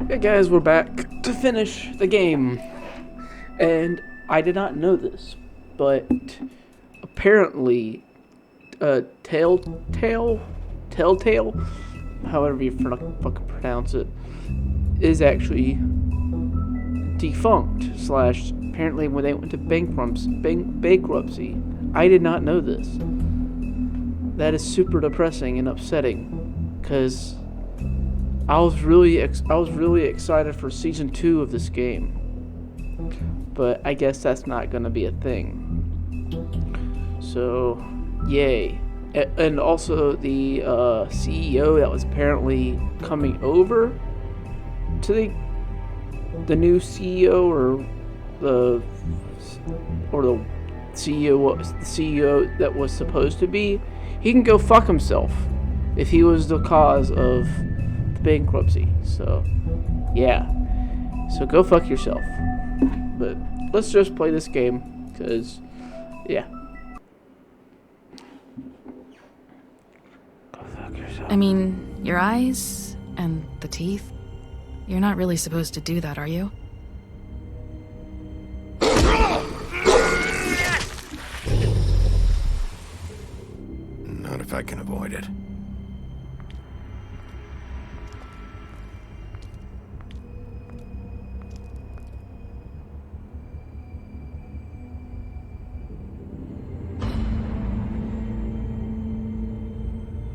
Hey guys, we're back to finish the game. And I did not know this, but apparently, Telltale, however you fucking pronounce it, is actually defunct. Slash, apparently when they went to bankruptcy. I did not know this. That is super depressing and upsetting, because I was really excited for season 2 of this game. But I guess that's not gonna be a thing. So, yay. And also the CEO that was apparently coming over to the new CEO or the CEO that was supposed to be, he can go fuck himself if he was the cause of the bankruptcy. So, yeah. So go fuck yourself. But let's just play this game, because, yeah. Go fuck yourself. I mean, your eyes and the teeth. You're not really supposed to do that, are you? Not if I can avoid it.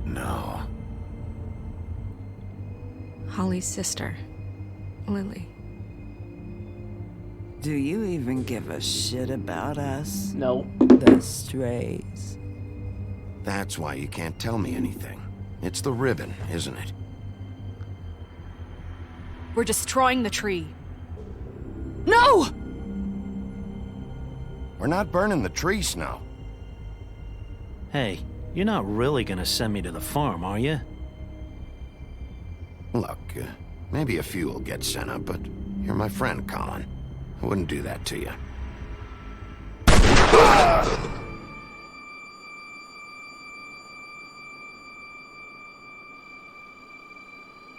No. Holly's sister, Lily. Do you even give a shit about us? No. The strays. That's why you can't tell me anything. It's the ribbon, isn't it? We're destroying the tree. No! We're not burning the tree, Snow. Hey, you're not really gonna send me to the farm, are you? Look, maybe a few will get sent up, but you're my friend, Colin. I wouldn't do that to you.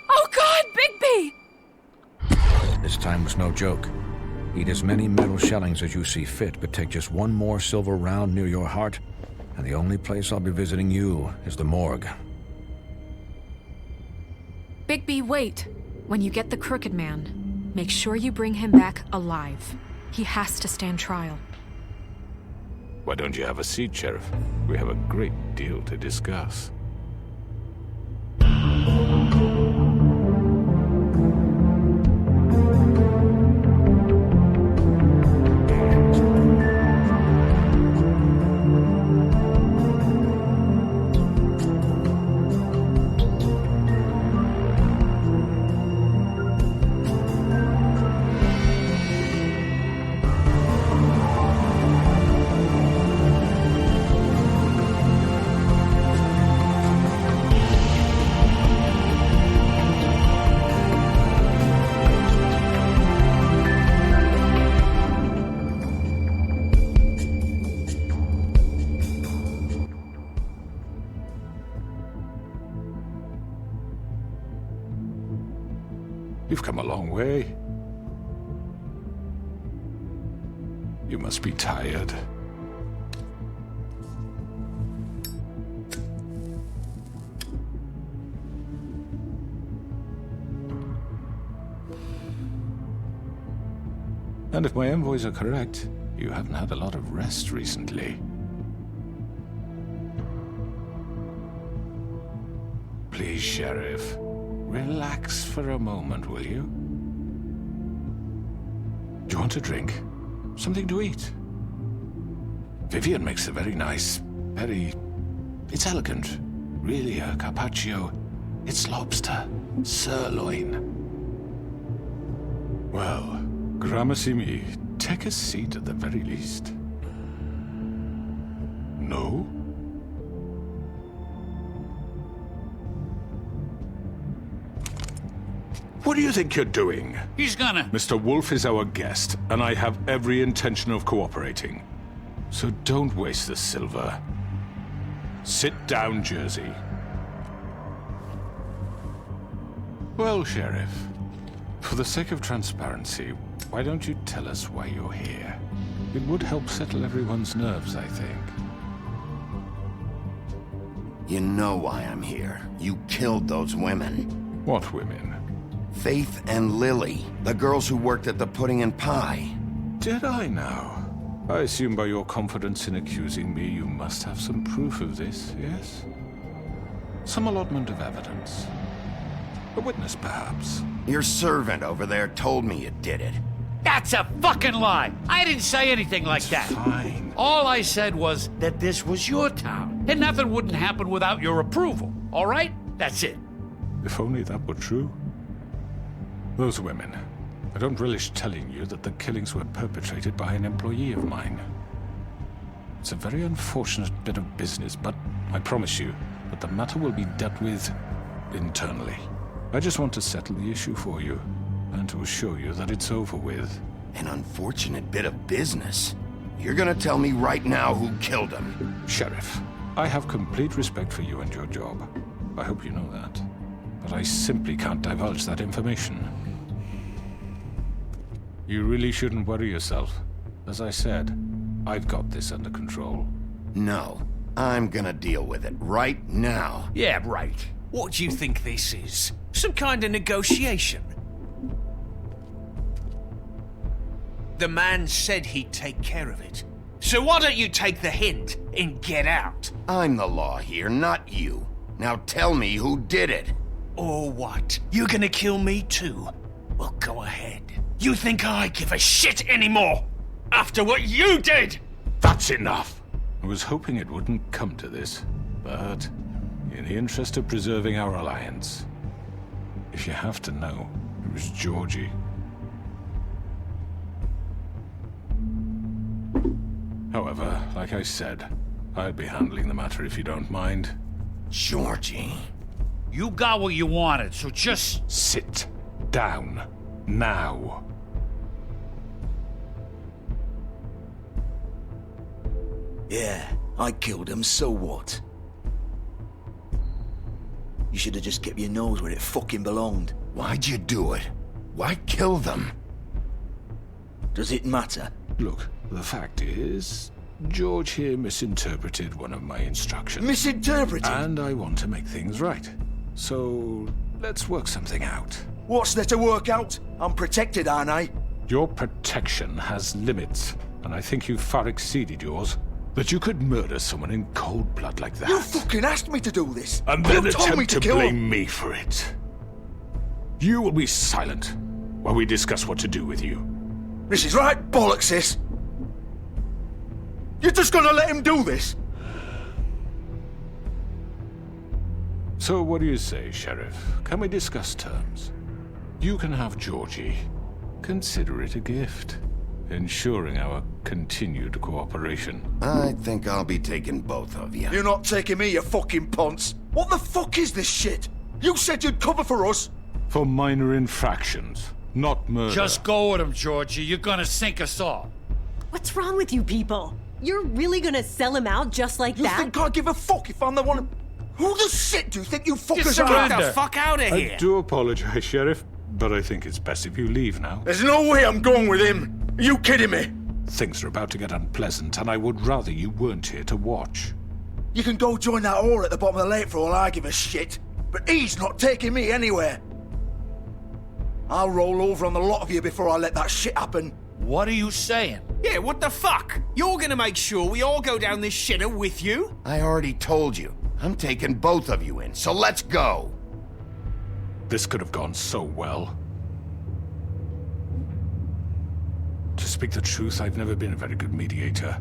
Oh God, Bigby! This time was no joke. Eat as many metal shellings as you see fit, but take just one more silver round near your heart, and the only place I'll be visiting you is the morgue. Bigby, wait. When you get the Crooked Man, make sure you bring him back alive. He has to stand trial. Why don't you have a seat, Sheriff? We have a great deal to discuss. You've come a long way. You must be tired. And if my envoys are correct, you haven't had a lot of rest recently. Please, Sheriff. Relax for a moment, will you? Do you want a drink? Something to eat? Vivian makes a very nice, it's elegant. Really a carpaccio. It's lobster. Sirloin. Well, gramercy me. Take a seat at the very least. No? What do you think you're doing? He's gonna... Mr. Wolf is our guest, and I have every intention of cooperating. So don't waste the silver. Sit down, Jersey. Well, Sheriff, For the sake of transparency, why don't you tell us why you're here? It would help settle everyone's nerves, I think. You know why I'm here. You killed those women. What women? Faith and Lily, the girls who worked at the Pudding and Pie. Did I now? I assume by your confidence in accusing me, you must have some proof of this, yes? Some allotment of evidence. A witness, perhaps. Your servant over there told me you did it. That's a fucking lie. I didn't say anything like that. Fine. All I said was that this was your town, and nothing wouldn't happen without your approval. All right? That's it. If only that were true. Those women. I don't relish telling you that the killings were perpetrated by an employee of mine. It's a very unfortunate bit of business, but I promise you that the matter will be dealt with internally. I just want to settle the issue for you, and to assure you that it's over with. An unfortunate bit of business? You're gonna tell me right now who killed him? Sheriff, I have complete respect for you and your job. I hope you know that. But I simply can't divulge that information. You really shouldn't worry yourself. As I said, I've got this under control. No, I'm gonna deal with it right now. Yeah, right. What do you think this is? Some kind of negotiation? The man said he'd take care of it. So why don't you take the hint and get out? I'm the law here, not you. Now tell me who did it. Or what? You gonna kill me too? Well, go ahead. You think I give a shit anymore? After what you did? That's enough! I was hoping it wouldn't come to this, but in the interest of preserving our alliance, if you have to know, it was Georgie. However, like I said, I'd be handling the matter if you don't mind. Georgie. You got what you wanted, so just... Sit down. Now. Yeah, I killed him, so what? You should have just kept your nose where it fucking belonged. Why'd you do it? Why kill them? Does it matter? Look, the fact is, George here misinterpreted one of my instructions. Misinterpreted? And I want to make things right. So, let's work something out. What's there to work out? I'm protected, aren't I? Your protection has limits, and I think you've far exceeded yours. That you could murder someone in cold blood like that. You fucking asked me to do this! And then you told me attempt to kill blame him. me for it. You will be silent while we discuss what to do with you. This is right bollocks, sis! You're just gonna let him do this? So what do you say, Sheriff? Can we discuss terms? You can have Georgie. Consider it a gift, ensuring our continued cooperation. I think I'll be taking both of you. You're not taking me, you fucking ponce! What the fuck is this shit? You said you'd cover for us! For minor infractions, not murder. Just go with him, Georgie. You're gonna sink us all. What's wrong with you people? You're really gonna sell him out just like You that? think I give a fuck if I'm the one? Who the shit do you think you fuckers Get are? the fuck out of here! I do apologize, Sheriff, but I think it's best if you leave now. There's no way I'm going with him! Are you kidding me? Things are about to get unpleasant, and I would rather you weren't here to watch. You can go join that whore at the bottom of the lake for all I give a shit. But he's not taking me anywhere. I'll roll over on the lot of you before I let that shit happen. What are you saying? Yeah, what the fuck? You're gonna make sure we all go down this shitter with you? I already told you. I'm taking both of you in, so let's go. This could have gone so well. To speak the truth, I've never been a very good mediator.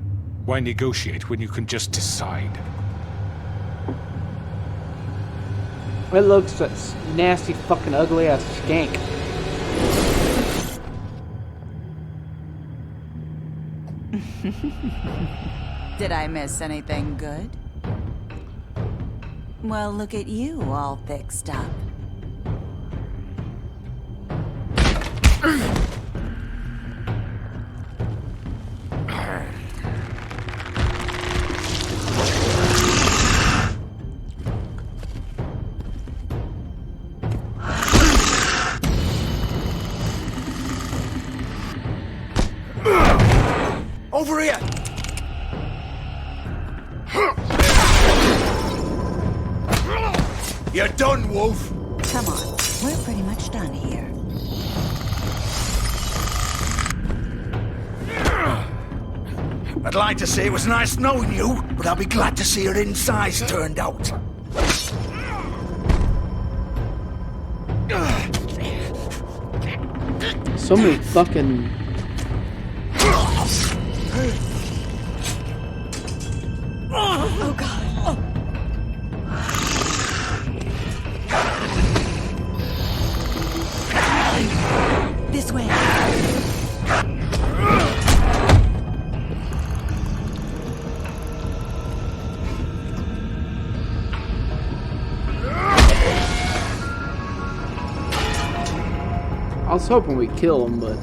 Why negotiate when you can just decide? It looks like nasty, fucking ugly ass skank. Did I miss anything good? Well, look at you, all fixed up. Over here! You're done, Wolf! Come on, we're pretty much done here. I'd like to say it was nice knowing you, but I'll be glad to see your insides turned out. So many fucking... Oh, God. This way. I was hoping we'd kill him, but...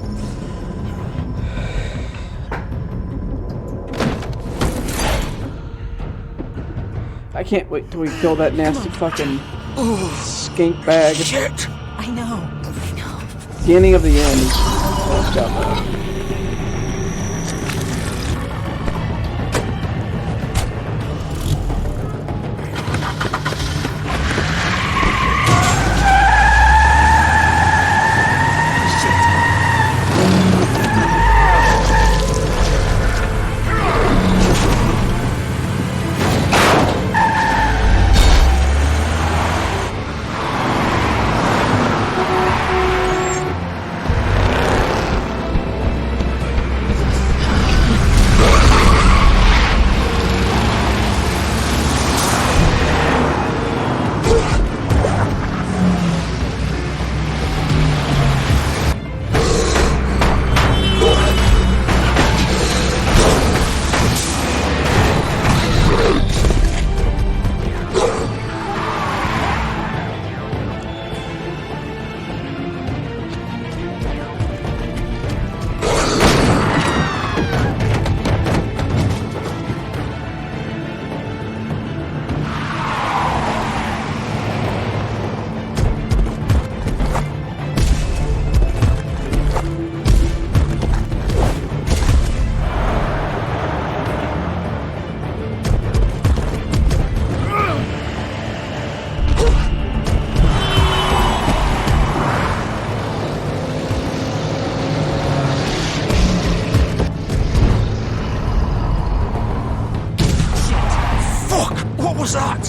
I can't wait till we kill that nasty fucking skink bag. Shit! I know. Beginning of the end. Let's go. was that?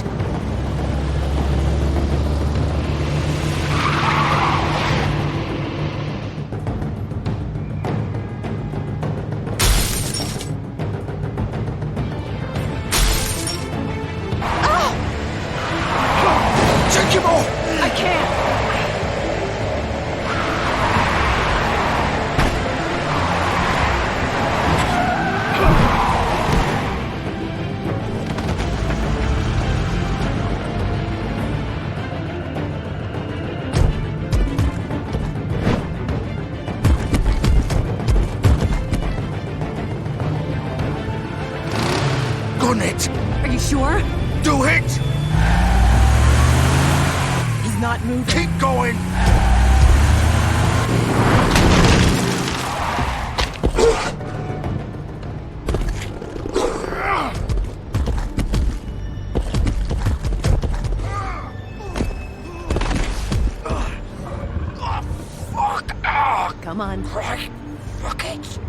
Take him off! I can't! Gun it! Are you sure? Do it! He's not moving. Keep going! Come on. Right. Fuck it.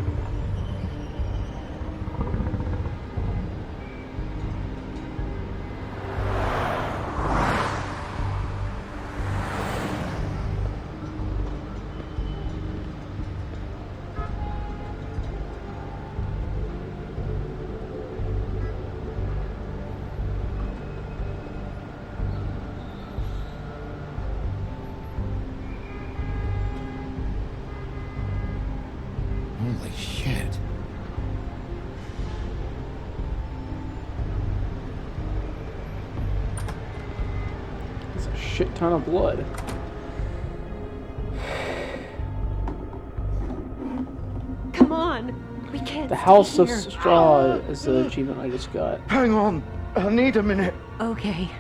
Holy shit. It's a shit ton of blood. Come on. We can't. The House stay of here. Straw is the achievement I just got. Hang on. I need a minute. Okay.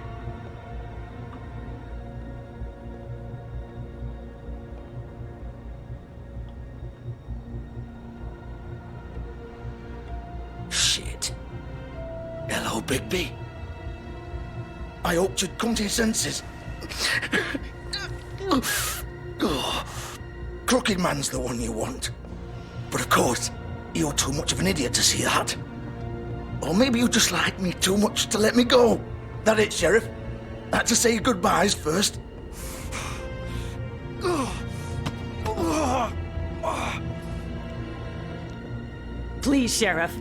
Hello, Bigby. I hoped you'd come to your senses. Crooked Man's the one you want. But of course, you're too much of an idiot to see that. Or maybe you just like me too much to let me go. That it, Sheriff? I had to say your goodbyes first. Please, Sheriff.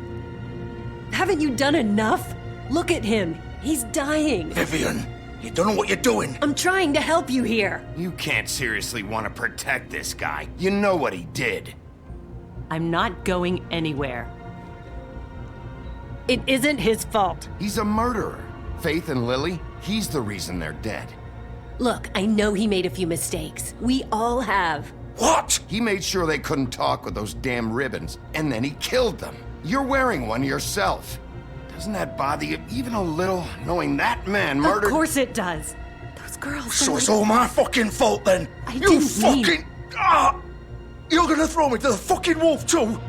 Haven't you done enough? Look at him. He's dying. Vivian, you don't know what you're doing. I'm trying to help you here. You can't seriously want to protect this guy. You know what he did. I'm not going anywhere. It isn't his fault. He's a murderer. Faith and Lily, he's the reason they're dead. Look, I know he made a few mistakes. We all have. What? He made sure they couldn't talk with those damn ribbons, and then he killed them. You're wearing one yourself. Doesn't that bother you even a little, knowing that man murdered— Of course it does. Those girls— So it's all my fucking fault then? You fucking— You're gonna throw me to the fucking wolf too?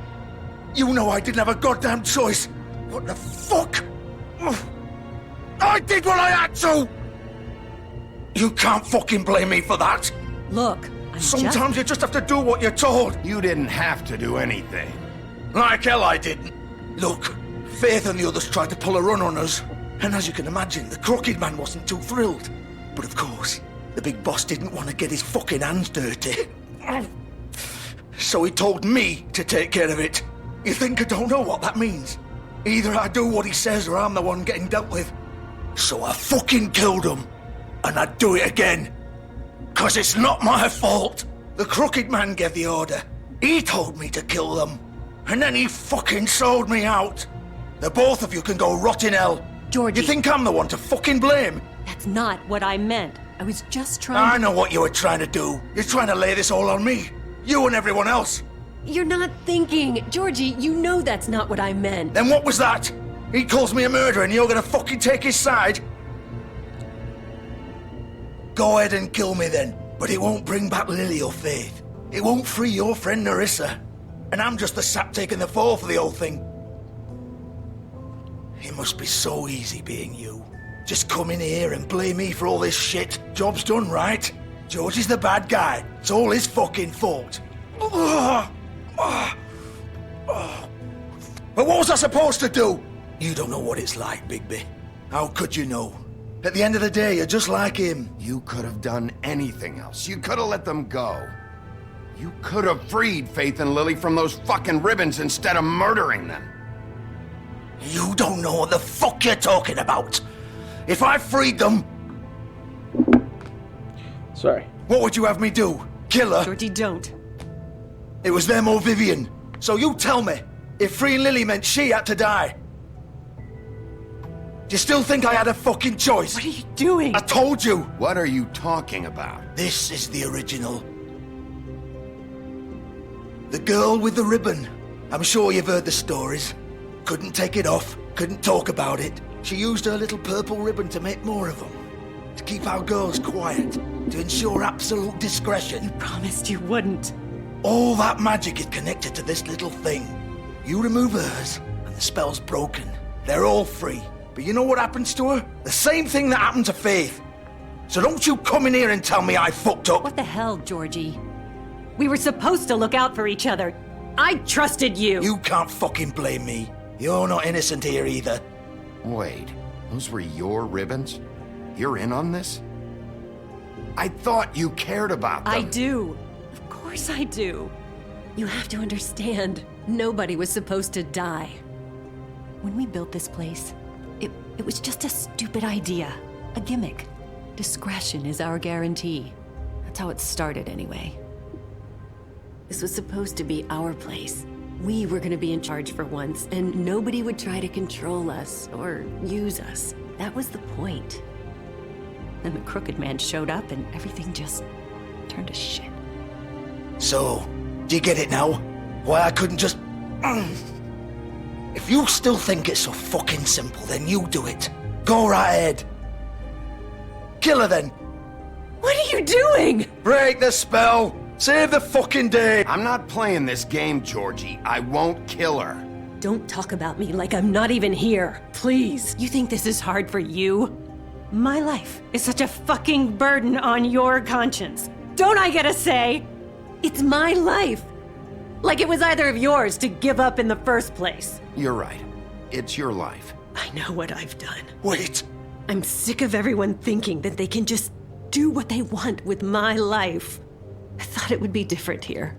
You know I didn't have a goddamn choice. What the fuck? I did what I had to! You can't fucking blame me for that. Look, Sometimes you just have to do what you're told. You didn't have to do anything. Like hell I didn't. Look, Faith and the others tried to pull a run on us. And as you can imagine, the Crooked Man wasn't too thrilled. But of course, the big boss didn't want to get his fucking hands dirty. So he told me to take care of it. You think I don't know what that means? Either I do what he says or I'm the one getting dealt with. So I fucking killed him. And I'd do it again. 'Cause it's not my fault. The Crooked Man gave the order. He told me to kill them. And then he fucking sold me out. The both of you can go rot in hell. Georgie. You think I'm the one to fucking blame? That's not what I meant. I was just trying I know what you were trying to do. You're trying to lay this all on me. You and everyone else. You're not thinking. Georgie, you know that's not what I meant. Then what was that? He calls me a murderer and you're gonna fucking take his side? Go ahead and kill me then. But it won't bring back Lily or Faith. It won't free your friend Nerissa. And I'm just the sap taking the fall for the whole thing. It must be so easy being you. Just come in here and blame me for all this shit. Job's done, right? George is the bad guy. It's all his fucking fault. But what was I supposed to do? You don't know what it's like, Bigby. How could you know? At the end of the day, you're just like him. You could have done anything else. You could have let them go. You could have freed Faith and Lily from those fucking ribbons instead of murdering them. You don't know what the fuck you're talking about. If I freed them... Sorry. What would you have me do? Kill her? Georgie, don't. It was them or Vivian. So you tell me, if freeing Lily meant she had to die, do you still think I had a fucking choice? What are you doing? I told you. What are you talking about? This is the original. The girl with the ribbon. I'm sure you've heard the stories. Couldn't take it off, couldn't talk about it. She used her little purple ribbon to make more of them. To keep our girls quiet. To ensure absolute discretion. You promised you wouldn't. All that magic is connected to this little thing. You remove hers, and the spell's broken. They're all free. But you know what happens to her? The same thing that happened to Faith. So don't you come in here and tell me I fucked up. What the hell, Georgie? We were supposed to look out for each other. I trusted you. You can't fucking blame me. You're not innocent here either. Wait, those were your ribbons? You're in on this? I thought you cared about them. I do. Of course I do. You have to understand, nobody was supposed to die. When we built this place, it was just a stupid idea. A gimmick. Discretion is our guarantee. That's how it started anyway. This was supposed to be our place. We were gonna be in charge for once, and nobody would try to control us or use us. That was the point. Then the Crooked Man showed up and everything just turned to shit. So, do you get it now? Why I couldn't just... If you still think it's so fucking simple, then you do it. Go right ahead. Kill her then. What are you doing? Break the spell. Save the fucking day. I'm not playing this game, Georgie. I won't kill her. Don't talk about me like I'm not even here. Please. You think this is hard for you? My life is such a fucking burden on your conscience. Don't I get a say? It's my life. Like it was either of yours to give up in the first place. You're right. It's your life. I know what I've done. Wait. I'm sick of everyone thinking that they can just do what they want with my life. I thought it would be different here.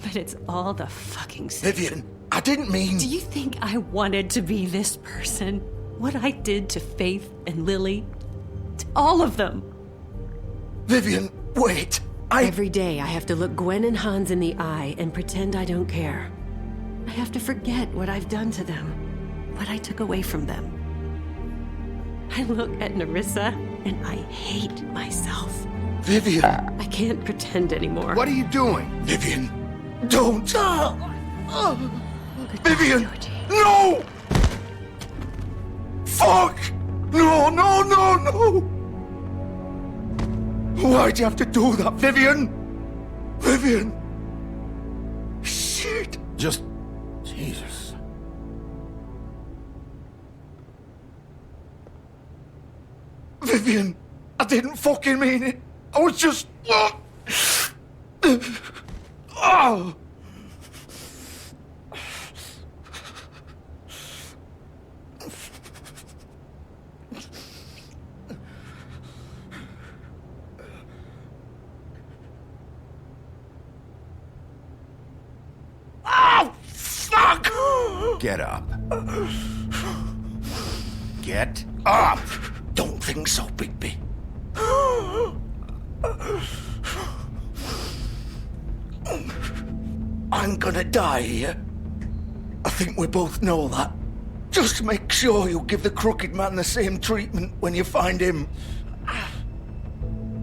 But it's all the fucking same. Vivian, I didn't mean... Do you think I wanted to be this person? What I did to Faith and Lily? To all of them. Vivian, wait. Every day I have to look Gwen and Hans in the eye and pretend I don't care. I have to forget what I've done to them. What I took away from them. I look at Nerissa and I hate myself. Vivian. I can't pretend anymore. What are you doing? Vivian, don't. Vivian, no! Fuck! No, no, no, no! Why'd you have to do that, Vivian? Vivian! Shit! Just... Jesus. Vivian, I didn't fucking mean it. I was just... Oh! Oh, fuck! Get up. Get up! Don't think so, Bigby. I'm gonna die here. I think we both know that. Just make sure you give the crooked man the same treatment when you find him.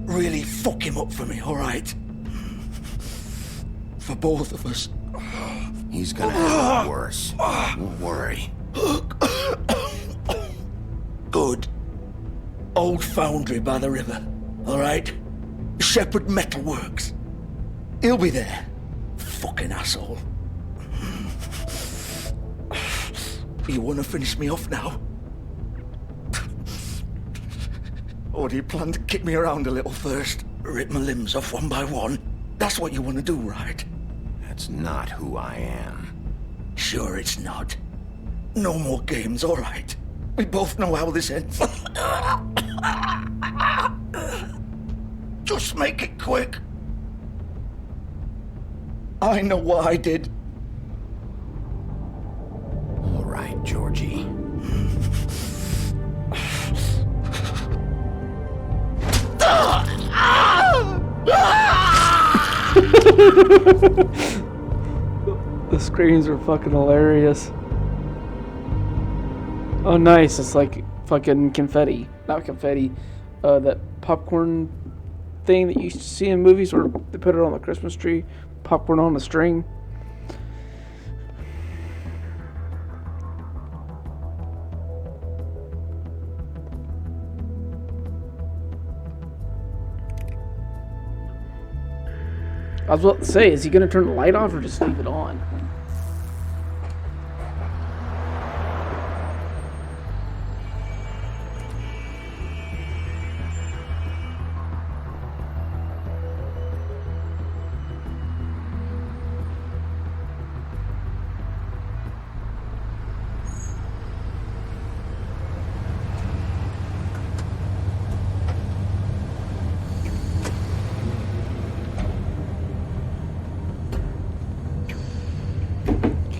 Really fuck him up for me, alright? For both of us. He's gonna have it worse. Don't worry. Good. Old foundry by the river, alright? Shepherd Metalworks. He'll be there. Fucking asshole. You wanna finish me off now? Or do you plan to kick me around a little first? Rip my limbs off one by one? That's what you wanna do, right? That's not who I am. Sure it's not. No more games, alright? We both know how this ends. Just make it quick. I know what I did. All right, Georgie. The screams are fucking hilarious. Oh, nice. It's like fucking confetti. Not confetti. That popcorn thing that you used to see in movies where they put it on the Christmas tree. Popcorn on a string. I was about to say, is he going to turn the light off or just leave it on?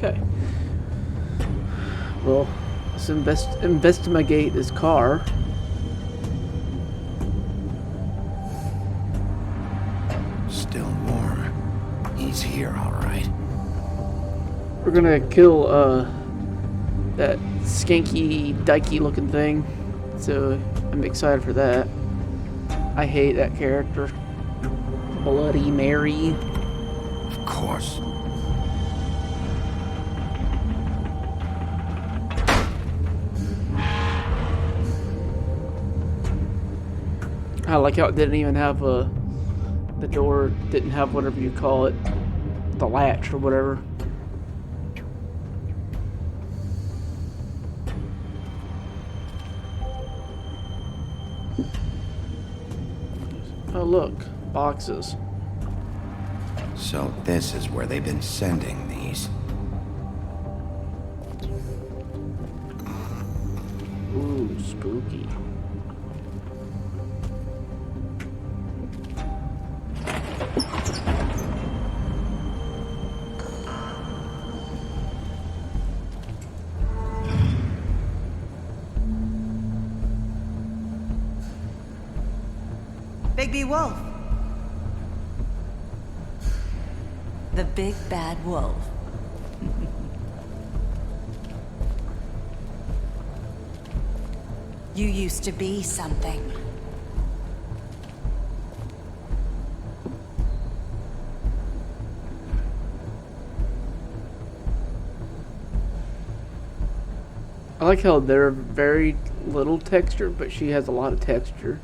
Okay. Well, let's investigate this car. Still warm. He's here, all right. We're gonna kill that skanky, dykey looking thing. So I'm excited for that. I hate that character. Bloody Mary. Of course. I like how it didn't even have the door didn't have whatever you call it, the latch or whatever. Oh, look. Boxes. So this is where they've been sending these. Ooh, spooky. Bigby Wolf. The big bad wolf. You used to be something. I like how they're very little texture, but she has a lot of texture.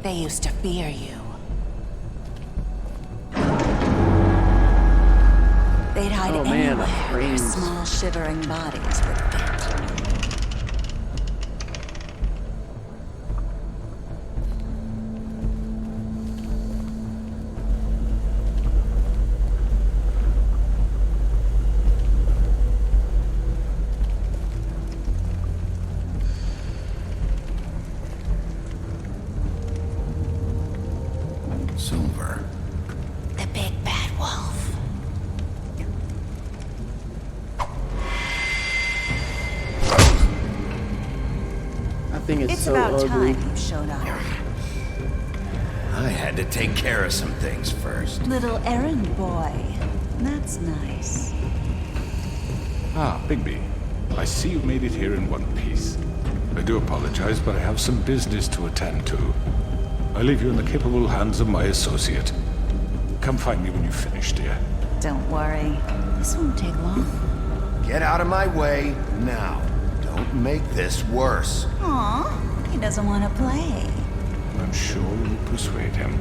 They used to fear you. They'd hide anywhere where small shivering bodies would fit. Silver. The big bad wolf. I think it's so about ugly. time you showed up. I had to take care of some things first. Little errand boy. That's nice. Ah, Bigby. I see you made it here in one piece. I do apologize, but I have some business to attend to. I leave you in the capable hands of my associate. Come find me when you finish, dear. Don't worry. This won't take long. Get out of my way now. Don't make this worse. Aw, he doesn't want to play. I'm sure you'll persuade him.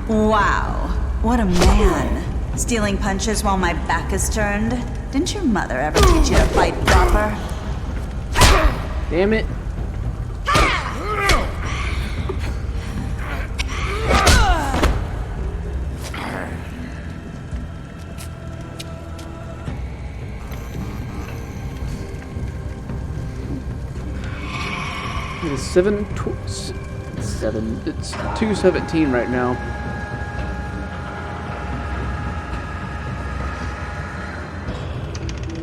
Wow, what a man. Stealing punches while my back is turned? Didn't your mother ever teach you to fight proper? Damn it. It's 2:17 right now.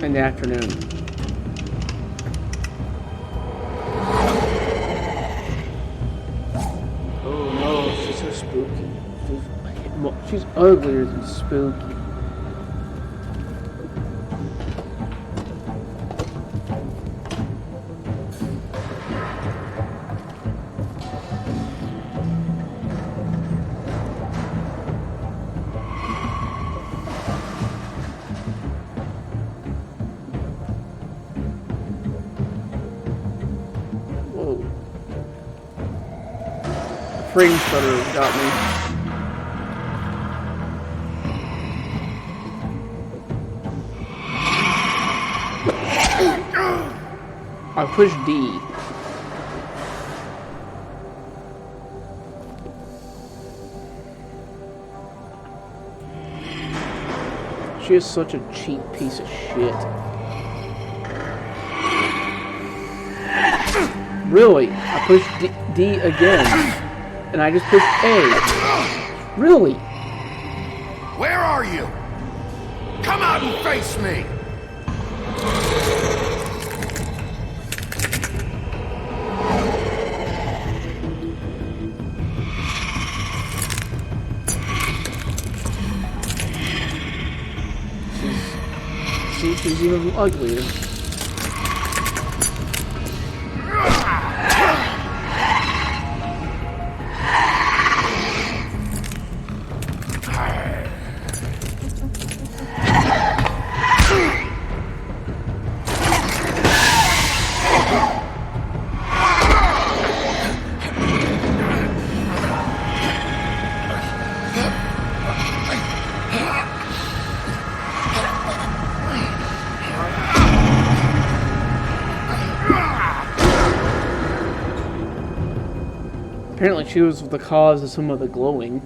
In the afternoon. Oh no, she's so spooky. She's uglier than spooky. Frame stutter got me. I pushed D. She is such a cheap piece of shit. Really? I pushed D again. And I just pushed A. Really? Where are you? Come out and face me! She's even uglier. Apparently she was the cause of some of the glowing.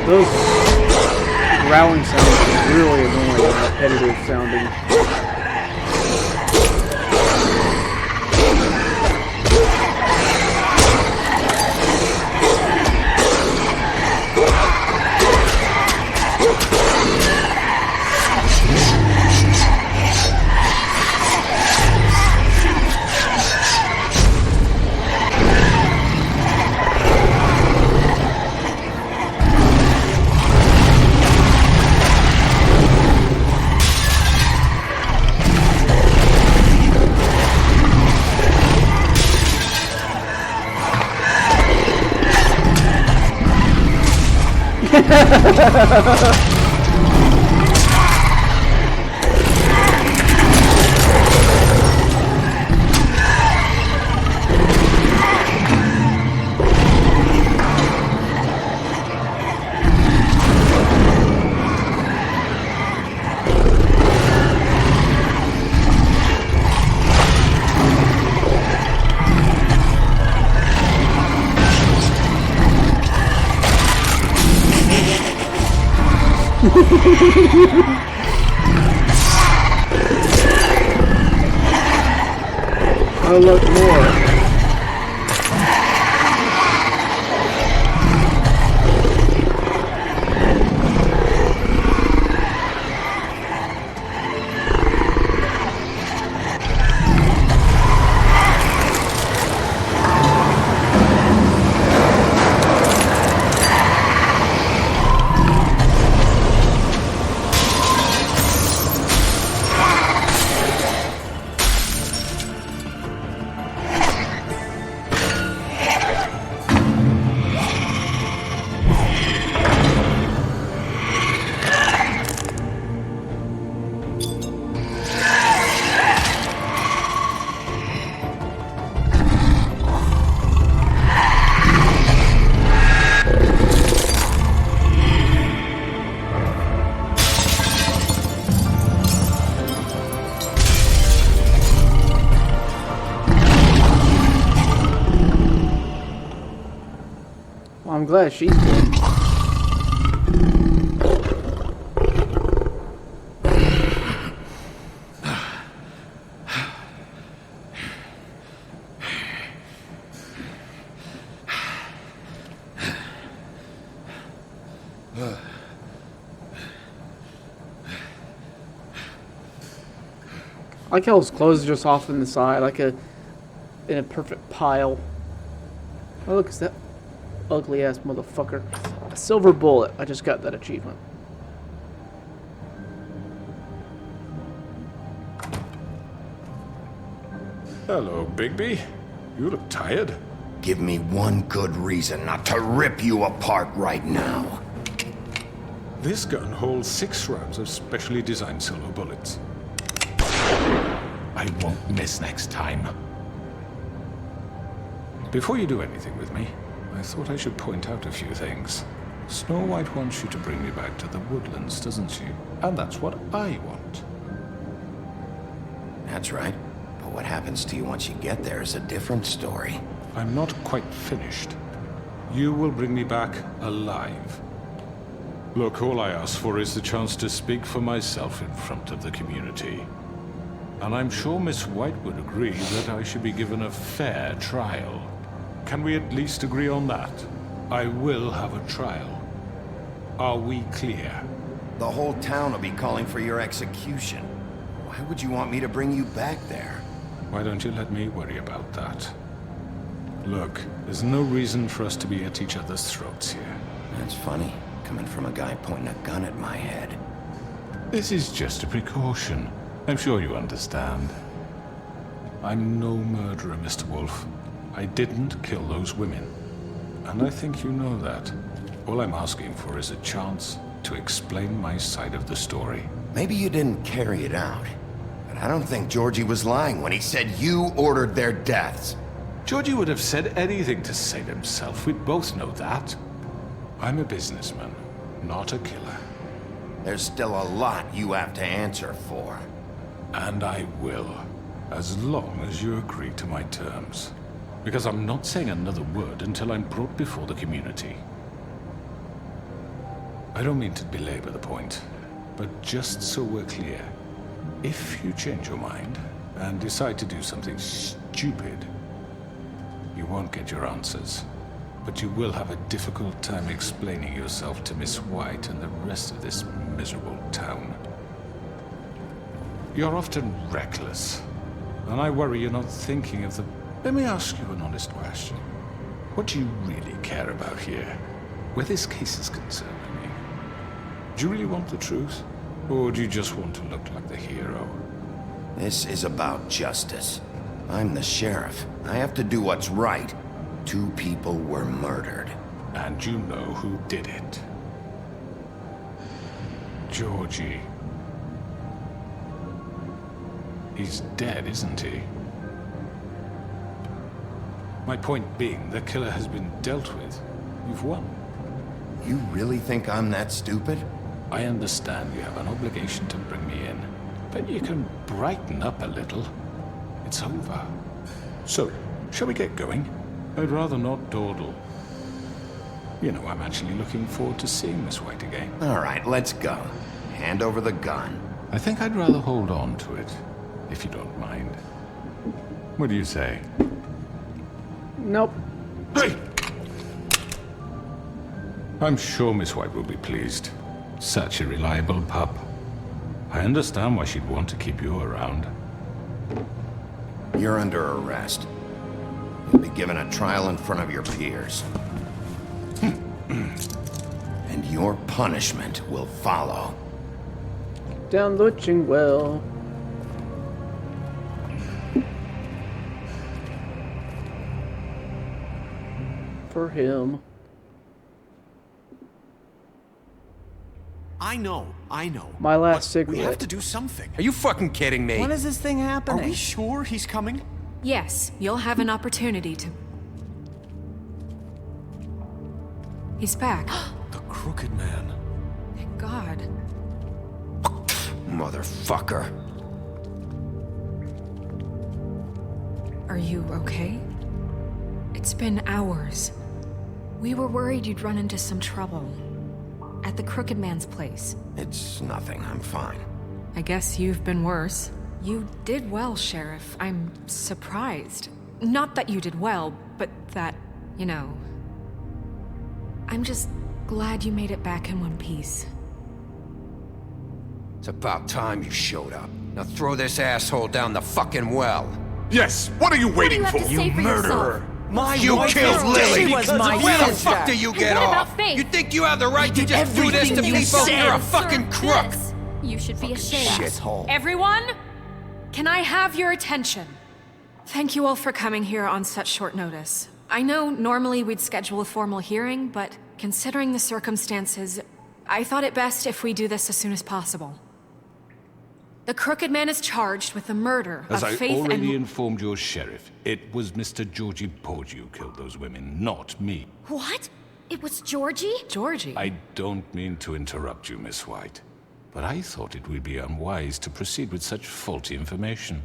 Those growling sounds are really annoying and repetitive sounding. Oh, look, more. I'm glad she's dead. I like how his clothes are just off in the side, like in a perfect pile. Oh look, is that ugly ass motherfucker? A silver bullet. I just got that achievement. Hello, Bigby. You look tired. Give me one good reason not to rip you apart right now. This gun holds 6 rounds of specially designed silver bullets. I won't miss next time. Before you do anything with me, I thought I should point out a few things. Snow White wants you to bring me back to the woodlands, doesn't she? And that's what I want. That's right. But what happens to you once you get there is a different story. I'm not quite finished. You will bring me back alive. Look, all I ask for is the chance to speak for myself in front of the community. And I'm sure Miss White would agree that I should be given a fair trial. Can we at least agree on that? I will have a trial. Are we clear? The whole town will be calling for your execution. Why would you want me to bring you back there? Why don't you let me worry about that? Look, there's no reason for us to be at each other's throats here. That's funny, coming from a guy pointing a gun at my head. This is just a precaution. I'm sure you understand. I'm no murderer, Mr. Wolf. I didn't kill those women. And I think you know that. All I'm asking for is a chance to explain my side of the story. Maybe you didn't carry it out, but I don't think Georgie was lying when he said you ordered their deaths. Georgie would have said anything to save himself. We both know that. I'm a businessman, not a killer. There's still a lot you have to answer for. And I will, as long as you agree to my terms. Because I'm not saying another word until I'm brought before the community. I don't mean to belabor the point, but just so we're clear, if you change your mind and decide to do something stupid, you won't get your answers. But you will have a difficult time explaining yourself to Miss White and the rest of this miserable town. You're often reckless, and I worry you're not thinking of the... Let me ask you an honest question. What do you really care about here? Where this case is concerned, I mean. Do you really want the truth? Or do you just want to look like the hero? This is about justice. I'm the sheriff. I have to do what's right. 2 people were murdered. And you know who did it. Georgie. He's dead, isn't he? My point being, the killer has been dealt with. You've won. You really think I'm that stupid? I understand you have an obligation to bring me in, but you can brighten up a little. It's over. So, shall we get going? I'd rather not dawdle. You know, I'm actually looking forward to seeing Miss White again. All right, let's go. Hand over the gun. I think I'd rather hold on to it, if you don't mind. What do you say? Nope. Hey! I'm sure Miss White will be pleased. Such a reliable pup. I understand why she'd want to keep you around. You're under arrest. You'll be given a trial in front of your peers. And your punishment will follow. Down looking well. For him. I know. My last But cigarette. we have to do something. Are you fucking kidding me? When is this thing happening? Are we sure he's coming? Yes, you'll have an opportunity to... He's back. The Crooked Man. Thank God. Motherfucker. Are you okay? It's been hours. We were worried you'd run into some trouble. At the Crooked Man's place. It's nothing. I'm fine. I guess you've been worse. You did well, Sheriff. I'm surprised. Not that you did well, but that, you know... I'm just glad you made it back in one piece. It's about time you showed up. Now throw this asshole down the fucking well. Yes, what are you waiting for? You murderer! You killed Lily! She was my Where the sister. fuck do you get what about off? Faith? You think you have the right to just do this to everything you people? said. You're a fucking crook! This. You should be ashamed. Shithole. Everyone, can I have your attention? Thank you all for coming here on such short notice. I know normally we'd schedule a formal hearing, but considering the circumstances, I thought it best if we do this as soon as possible. The Crooked Man is charged with the murder As of I Faith already and... informed your sheriff, it was Mr. Georgie Porgy who killed those women, not me. What? It was Georgie? Georgie? I don't mean to interrupt you, Miss White, but I thought it would be unwise to proceed with such faulty information.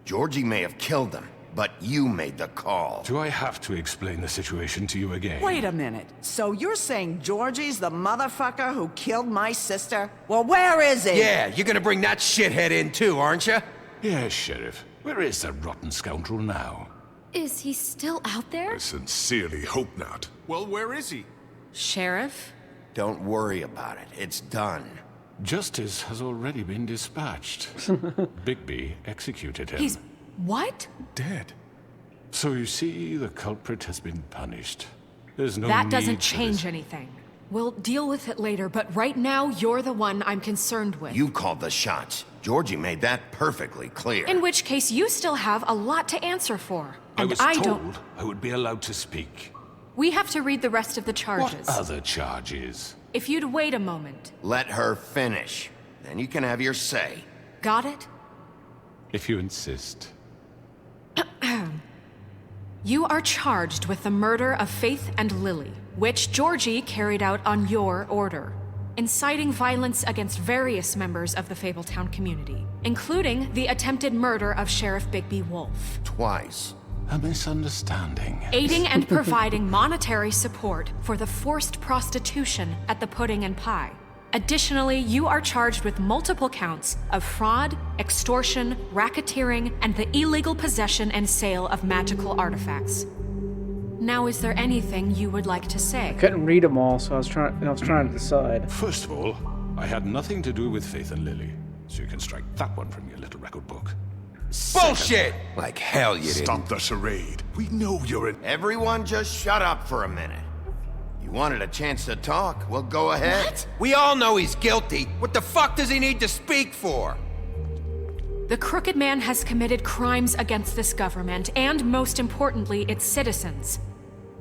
Georgie may have killed them, but you made the call. Do I have to explain the situation to you again? Wait a minute. So you're saying Georgie's the motherfucker who killed my sister? Well, where is he? Yeah, you're gonna bring that shithead in too, aren't you? Yes, Sheriff. Where is that rotten scoundrel now? Is he still out there? I sincerely hope not. Well, where is he? Sheriff? Don't worry about it. It's done. Justice has already been dispatched. Bigby executed him. He's... what? Dead. So you see, the culprit has been punished. There's no That need doesn't for change this. anything. We'll deal with it later, but right now, you're the one I'm concerned with. You called the shots. Georgie made that perfectly clear. In which case, you still have a lot to answer for. I And was I told don't... I would be allowed to speak. We have to read the rest of the charges. What other charges? If you'd wait a moment. Let her finish. Then you can have your say. Got it? If you insist. You are charged with the murder of Faith and Lily, which Georgie carried out on your order, inciting violence against various members of the Fabletown community, including the attempted murder of Sheriff Bigby Wolf. Twice. A misunderstanding. Aiding and providing monetary support for the forced prostitution at the Pudding and Pie. Additionally, you are charged with multiple counts of fraud, extortion, racketeering, and the illegal possession and sale of magical artifacts. Now, is there anything you would like to say? I couldn't read them all, so I was trying to decide. First of all, I had nothing to do with Faith and Lily, so you can strike that one from your little record book. Bullshit! Like hell you didn't. Stop the charade. We know you're an... Everyone just shut up for a minute. You wanted a chance to talk? Well, go ahead. What? We all know he's guilty. What the fuck does he need to speak for? The Crooked Man has committed crimes against this government, and most importantly, its citizens.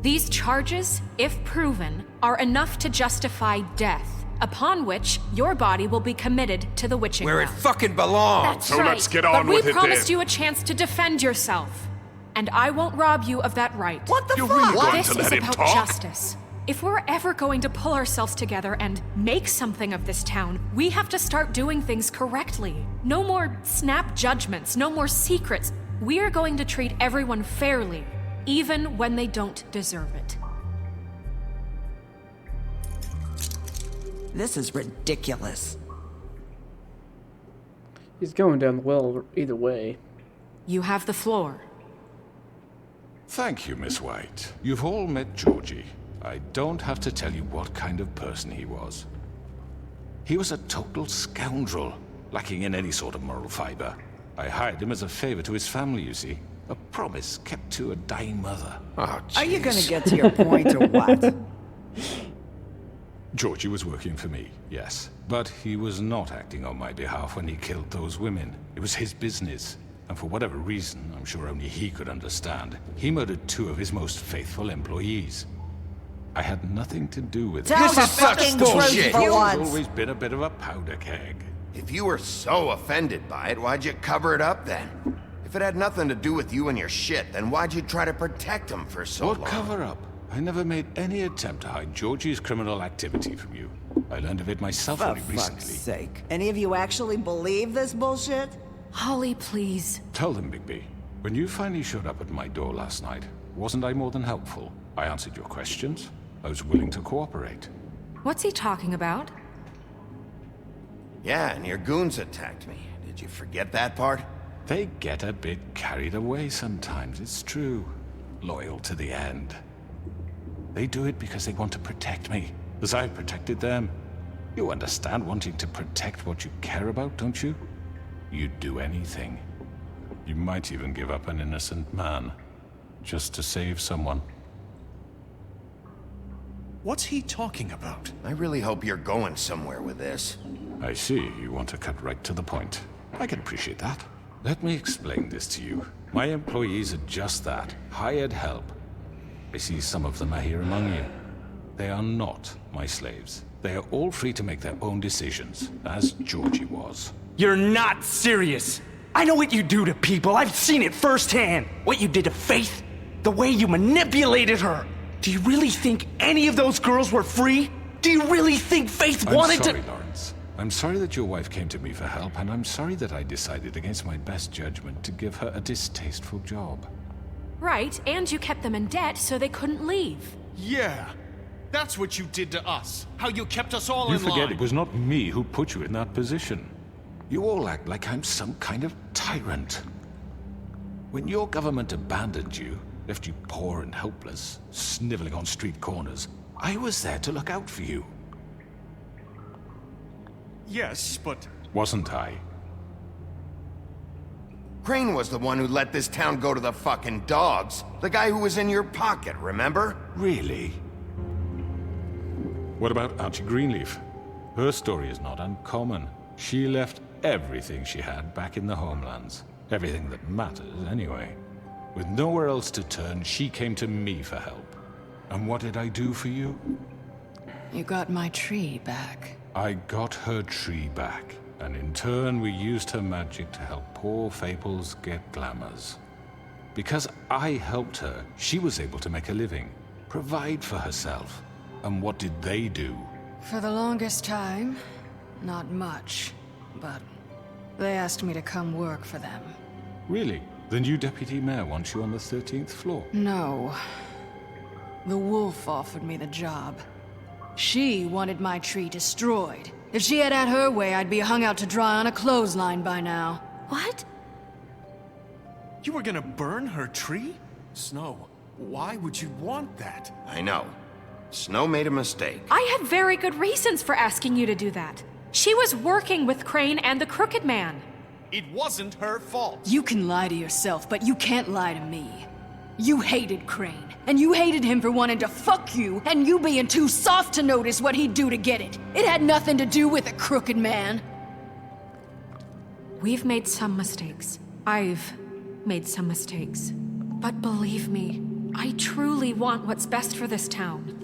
These charges, if proven, are enough to justify death, upon which your body will be committed to the witching Where it ground. fucking belongs. That's So right. let's get on but with we it promised then. you a chance to defend yourself, and I won't rob you of that right. What the You're fuck? really going This to is let him about talk? justice. If we're ever going to pull ourselves together and make something of this town, we have to start doing things correctly. No more snap judgments, no more secrets. We are going to treat everyone fairly, even when they don't deserve it. This is ridiculous. He's going down the well either way. You have the floor. Thank you, Miss White. You've all met Georgie. I don't have to tell you what kind of person he was. He was a total scoundrel, lacking in any sort of moral fiber. I hired him as a favor to his family, you see. A promise kept to a dying mother. Oh, Are you gonna get to your point or what? Georgie was working for me, yes. But he was not acting on my behalf when he killed those women. It was his business. And for whatever reason, I'm sure only he could understand, he murdered 2 of his most faithful employees. I had nothing to do with it. Tell This the is such fucking bullshit. truth for He's once. always been a bit of a powder keg. If you were so offended by it, why'd you cover it up then? If it had nothing to do with you and your shit, then why'd you try to protect him for so What long? cover up? I never made any attempt to hide Georgie's criminal activity from you. I learned of it myself For only fuck's recently. sake. Any of you actually believe this bullshit? Holly, please. Tell them, Bigby. When you finally showed up at my door last night, wasn't I more than helpful? I answered your questions. I was willing to cooperate. What's he talking about? Yeah, and your goons attacked me. Did you forget that part? They get a bit carried away sometimes, it's true. Loyal to the end. They do it because they want to protect me, as I've protected them. You understand wanting to protect what you care about, don't you? You'd do anything. You might even give up an innocent man, just to save someone. What's he talking about? I really hope you're going somewhere with this. I see, you want to cut right to the point. I can appreciate that. Let me explain this to you. My employees are just that, hired help. I see some of them are here among you. They are not my slaves. They are all free to make their own decisions, as Georgie was. You're not serious. I know what you do to people. I've seen it firsthand. What you did to Faith, the way you manipulated her. Do you really think any of those girls were free? Do you really think Faith wanted I'm sorry, to... Lawrence. I'm sorry that your wife came to me for help, and I'm sorry that I decided against my best judgment to give her a distasteful job. Right, and you kept them in debt so they couldn't leave. Yeah. That's what you did to us. How you kept us all You in line. forget it was not me who put you in that position. You all act like I'm some kind of tyrant. When your government abandoned you, left you poor and helpless, sniveling on street corners, I was there to look out for you. Yes, but... Wasn't I? Crane was the one who let this town go to the fucking dogs. The guy who was in your pocket, remember? Really? What about Auntie Greenleaf? Her story is not uncommon. She left everything she had back in the homelands. Everything that matters, anyway. With nowhere else to turn, she came to me for help. And what did I do for you? You got my tree back. I got her tree back, and in turn we used her magic to help poor Fables get glamours. Because I helped her, she was able to make a living, provide for herself. And what did they do? For the longest time, not much, but they asked me to come work for them. Really? The new deputy mayor wants you on the 13th floor? No. The wolf offered me the job. She wanted my tree destroyed. If she had her way, I'd be hung out to dry on a clothesline by now. What? You were gonna burn her tree? Snow, why would you want that? I know. Snow made a mistake. I had very good reasons for asking you to do that. She was working with Crane and the Crooked Man. It wasn't her fault. You can lie to yourself, but you can't lie to me. You hated Crane, and you hated him for wanting to fuck you, and you being too soft to notice what he'd do to get it. It had nothing to do with a Crooked Man. We've made some mistakes. I've made some mistakes. But believe me, I truly want what's best for this town.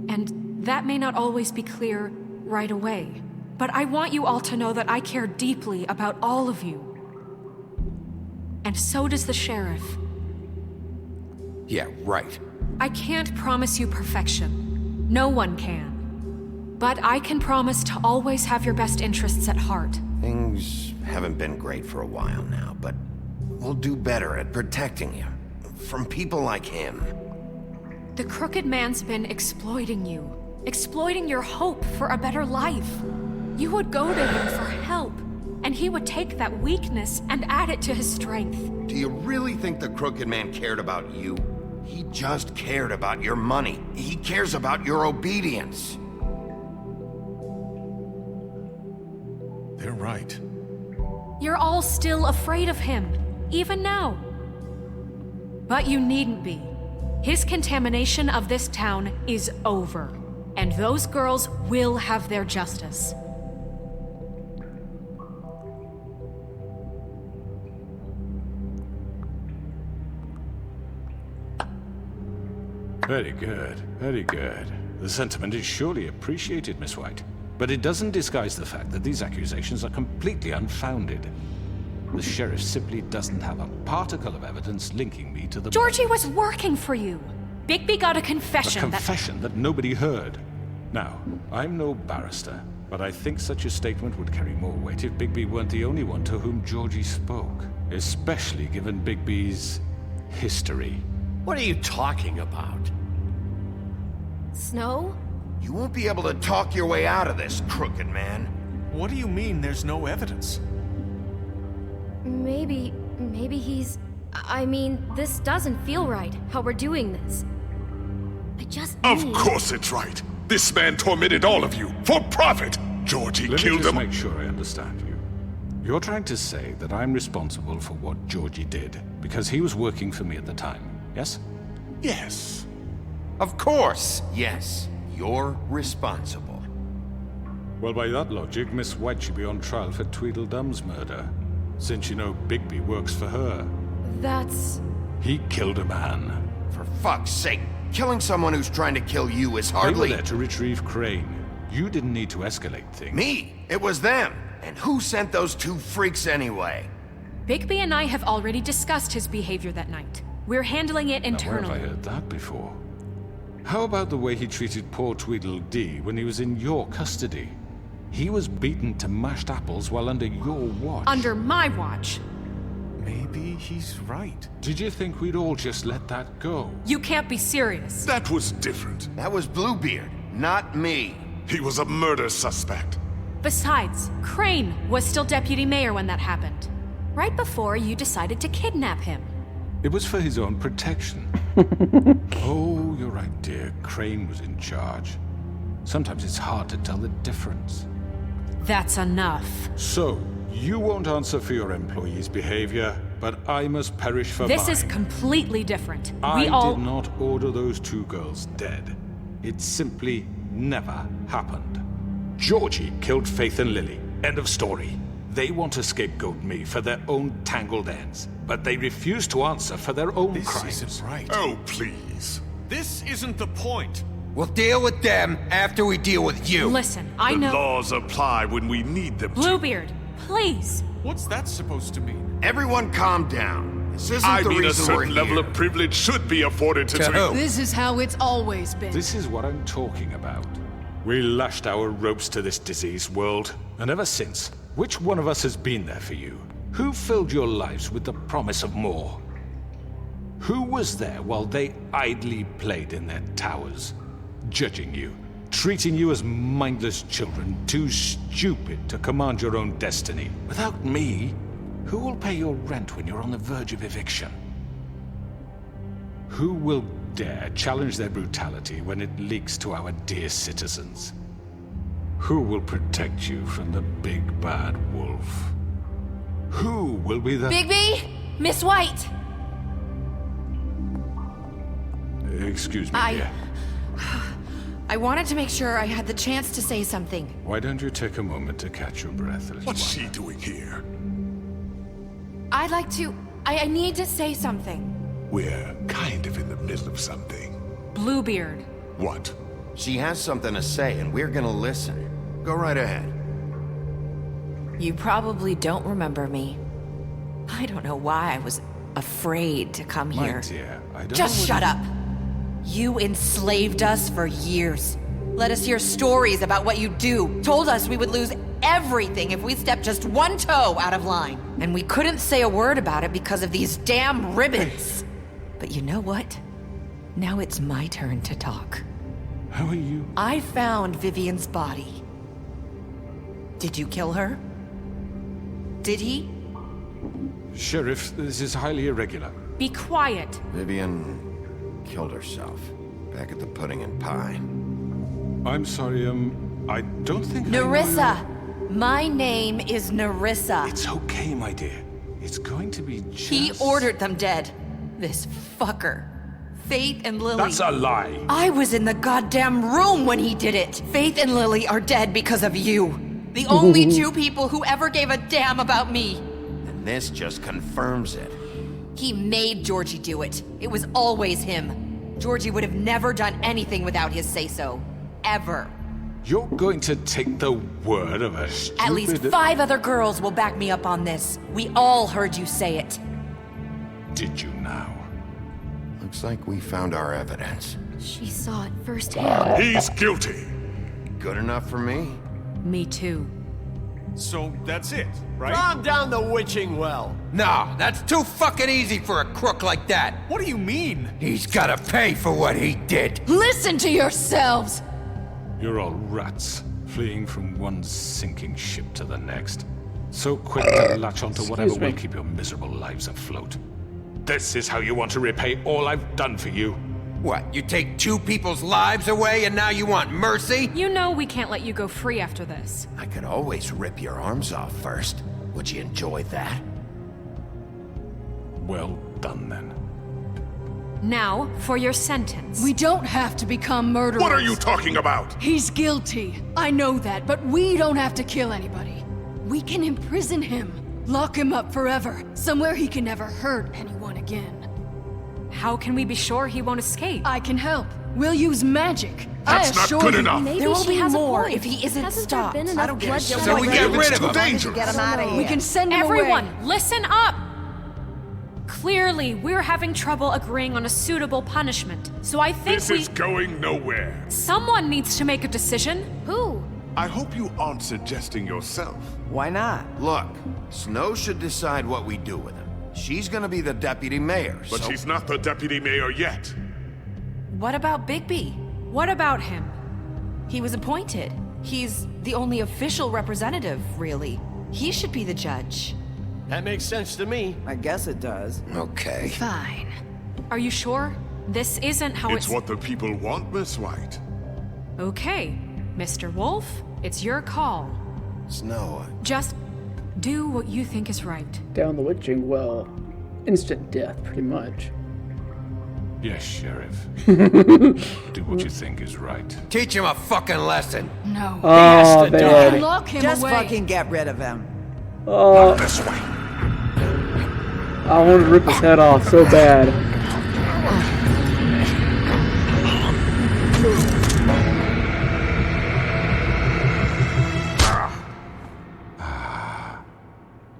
And that may not always be clear right away. But I want you all to know that I care deeply about all of you. And so does the sheriff. Yeah, right. I can't promise you perfection. No one can. But I can promise to always have your best interests at heart. Things haven't been great for a while now, but we'll do better at protecting you. From people like him. The Crooked Man's been exploiting you. Exploiting your hope for a better life. You would go to him for help, and he would take that weakness and add it to his strength. Do you really think the Crooked Man cared about you? He just cared about your money. He cares about your obedience. They're right. You're all still afraid of him, even now. But you needn't be. His contamination of this town is over, and those girls will have their justice. Very good, very good. The sentiment is surely appreciated, Miss White. But it doesn't disguise the fact that these accusations are completely unfounded. The sheriff simply doesn't have a particle of evidence linking me to the... Georgie was working for you. Bigby got a confession. A confession that nobody heard. Now, I'm no barrister, but I think such a statement would carry more weight if Bigby weren't the only one to whom Georgie spoke. Especially given Bigby's history. What are you talking about? Snow? You won't be able to talk your way out of this, Crooked Man. What do you mean there's no evidence? Maybe he's... I mean, this doesn't feel right, how we're doing this. I just Of course it's right. This man tormented all of you, for profit. Georgie killed Let them. me just make sure I understand you. You're trying to say that I'm responsible for what Georgie did, because he was working for me at the time, yes? Yes. Of course, yes. You're responsible. Well, by that logic, Miss White should be on trial for Tweedledum's murder. Since you know Bigby works for her. That's... He killed a man. For fuck's sake, killing someone who's trying to kill you is hardly... They were there to retrieve Crane. You didn't need to escalate things. Me? It was them. And who sent those two freaks anyway? Bigby and I have already discussed his behavior that night. We're handling it internally. Now, where have I heard that before? How about the way he treated poor Tweedledee when he was in your custody? He was beaten to mashed apples while under your watch. Under my watch. Maybe he's right. Did you think we'd all just let that go? You can't be serious. That was different. That was Bluebeard, not me. He was a murder suspect. Besides, Crane was still deputy mayor when that happened. Right before you decided to kidnap him. It was for his own protection. Oh, you're right, dear. Crane was in charge. Sometimes it's hard to tell the difference. That's enough. So, you won't answer for your employees' behavior, but I must perish for This mine. is completely different. I We all... did not order those 2 girls dead. It simply never happened. Georgie killed Faith and Lily. End of story. They want to scapegoat me for their own tangled ends, but they refuse to answer for their own crimes. This isn't right. Oh, please. This isn't the point. We'll deal with them after we deal with you. Listen, I The know... laws apply when we need them to. Bluebeard, please. What's that supposed to mean? Everyone calm down. This isn't I the mean, a reason we're certain level here. of privilege should be afforded to who? This is how it's always been. This is what I'm talking about. We lashed our ropes to this diseased world, and ever since, which one of us has been there for you? Who filled your lives with the promise of more? Who was there while they idly played in their towers, judging you, treating you as mindless children, too stupid to command your own destiny? Without me, who will pay your rent when you're on the verge of eviction? Who will dare challenge their brutality when it leaks to our dear citizens? Who will protect you from the big bad wolf? Who will be the... Bigby! Miss White! Excuse me, dear. I wanted to make sure I had the chance to say something. Why don't you take a moment to catch your breath, little What's one? she doing here? I'd like to... I need to say something. We're kind of in the middle of something. Bluebeard. What? She has something to say, and we're gonna listen. Go right ahead. You probably don't remember me. I don't know why I was afraid to come My here. dear, I don't Just know shut up. You enslaved us for years. Let us hear stories about what you do. Told us we would lose everything if we stepped just one toe out of line. And we couldn't say a word about it because of these damn ribbons. But you know what? Now it's my turn to talk. How are you? I found Vivian's body. Did you kill her? Did he? Sheriff, this is highly irregular. Be quiet. Vivian killed herself back at the Pudding and Pie. I'm sorry, I don't think Nerissa! My name is Nerissa. It's okay, my dear. It's going to be just... He ordered them dead. This fucker. Faith and Lily. That's a lie. I was in the goddamn room when he did it. Faith and Lily are dead because of you. The only 2 people who ever gave a damn about me. And this just confirms it. He made Georgie do it. It was always him. Georgie would have never done anything without his say-so. Ever. You're going to take the word of a stupid... At least 5 other girls will back me up on this. We all heard you say it. Did you now? Looks like we found our evidence. She saw it firsthand. He's guilty. Good enough for me? Me too. So that's it, right? Calm down the witching well. No, that's too fucking easy for a crook like that. What do you mean? He's gotta pay for what he did. Listen to yourselves! You're all rats, fleeing from one sinking ship to the next. So quick to latch onto whatever will keep your miserable lives afloat. This is how you want to repay all I've done for you. What, you take 2 people's lives away and now you want mercy? You know we can't let you go free after this. I could always rip your arms off first. Would you enjoy that? Well done, then. Now, for your sentence. We don't have to become murderers. What are you talking about? He's guilty. I know that, but we don't have to kill anybody. We can imprison him. Lock him up forever. Somewhere he can never hurt anyone again. How can we be sure he won't escape? I can help. We'll use magic. That's not good enough. There will be more if he isn't stopped. I don't get So we get rid of him. Dangerous. Get him out of here. We can send him Everyone, away. listen up! Clearly, we're having trouble agreeing on a suitable punishment. So I think This is going nowhere. someone needs to make a decision. Who? I hope you aren't suggesting yourself. Why not? Look, Snow should decide what we do with him. She's gonna be the deputy mayor, But so... she's not the deputy mayor yet. What about Bigby? What about him? He was appointed. He's the only official representative, really. He should be the judge. That makes sense to me. I guess it does. Okay. Fine. Are you sure? This isn't how It's what the people want, Miss White. Okay, Mr. Wolf, it's your call. Snow. Just do what you think is right. Down the witching well. Instant death, pretty much. Yes, Sheriff. Do what you think is right. Teach him a fucking lesson. No. Oh, man. Lock him Just away. fucking get rid of him. Oh. This way. I want to rip his head off so bad.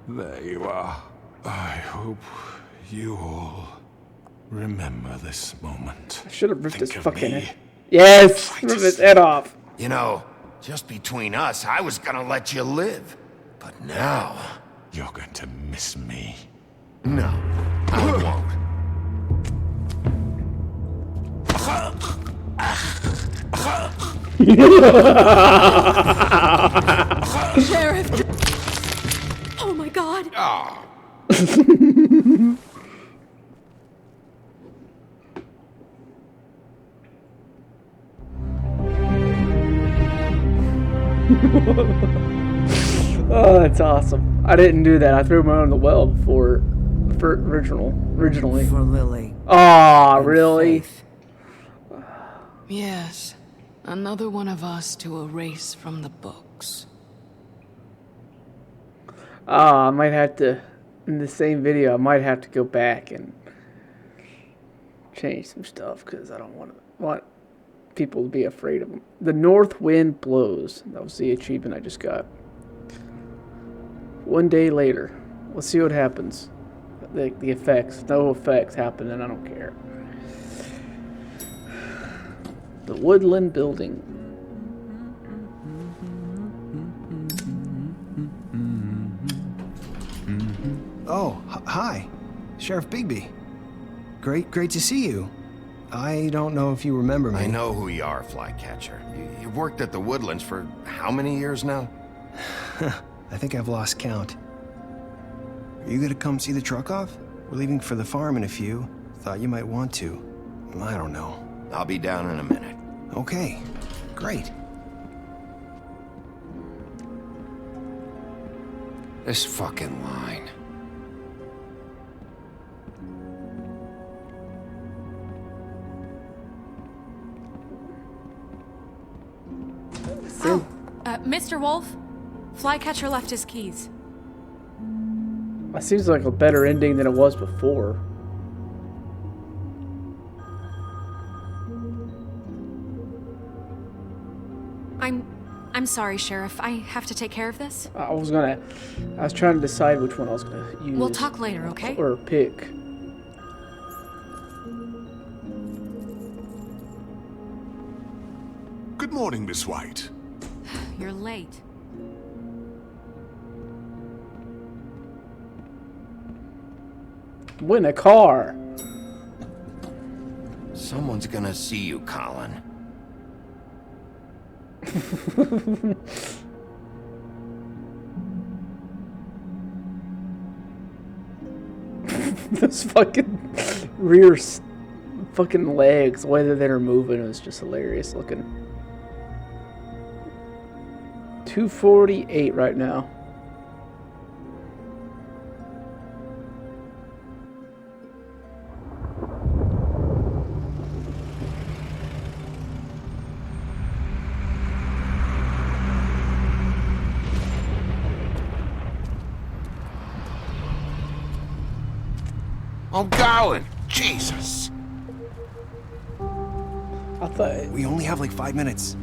There you are. I hope you all remember this moment. I should have ripped his Think of fucking me. head. Yes! Rip his head off. You know, just between us, I was gonna let you live. But now... You're going to miss me. No, I won't. Sheriff! Oh my god! Oh. Oh, that's awesome. I didn't do that. I threw him out in the well before for originally. For Lily. Aw, really? Yes. Another one of us to erase from the books. I might have to, in the same video, I might have to go back and change some stuff because I don't want people to be afraid of them. The North Wind Blows. That was the achievement I just got. One day later. Let's see what happens. The effects. No effects happen and I don't care. The Woodland Building. Oh, hi. Sheriff Bigby. Great to see you. I don't know if you remember me. I know who you are, Flycatcher. You've worked at the Woodlands for how many years now? I think I've lost count. Are you gonna come see the truck off? We're leaving for the farm in a few. Thought you might want to. I don't know. I'll be down in a minute. Okay, great. This fucking line. Oh, Mr. Wolf, Flycatcher left his keys. That seems like a better ending than it was before. I'm sorry, Sheriff. I have to take care of this. I was trying to decide which one I was gonna use. We'll talk later, okay? Or pick. Good morning, Miss White. You're late. Win a car. Someone's gonna see you, Colin. Those fucking rear fucking legs, the way that they're moving is just hilarious looking. 248 right now. I'm going. Jesus. I thought we only have like 5 minutes.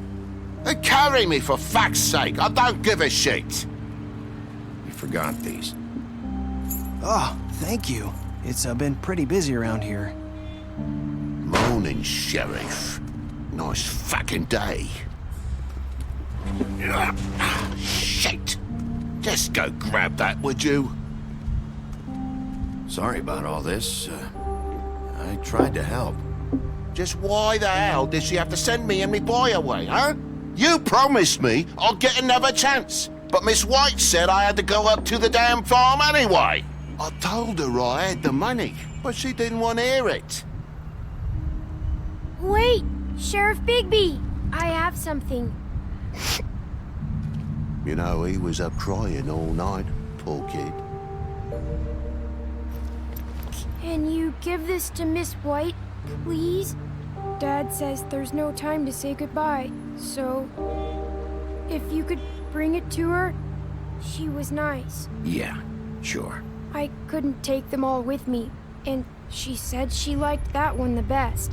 Carry me for fuck's sake. I don't give a shit. You forgot these. Oh, thank you. It's been pretty busy around here. Morning, Sheriff. Nice fucking day. Shit. Just go grab that, would you? Sorry about all this. I tried to help. Just why the hell did she have to send me and me boy away, huh? You promised me I'd get another chance, but Miss White said I had to go up to the damn farm anyway. I told her I had the money, but she didn't want to hear it. Wait, Sheriff Bigby, I have something. You know, he was up crying all night, poor kid. Can you give this to Miss White, please? Dad says there's no time to say goodbye, so if you could bring it to her, she was nice. Yeah, sure. I couldn't take them all with me, and she said she liked that one the best.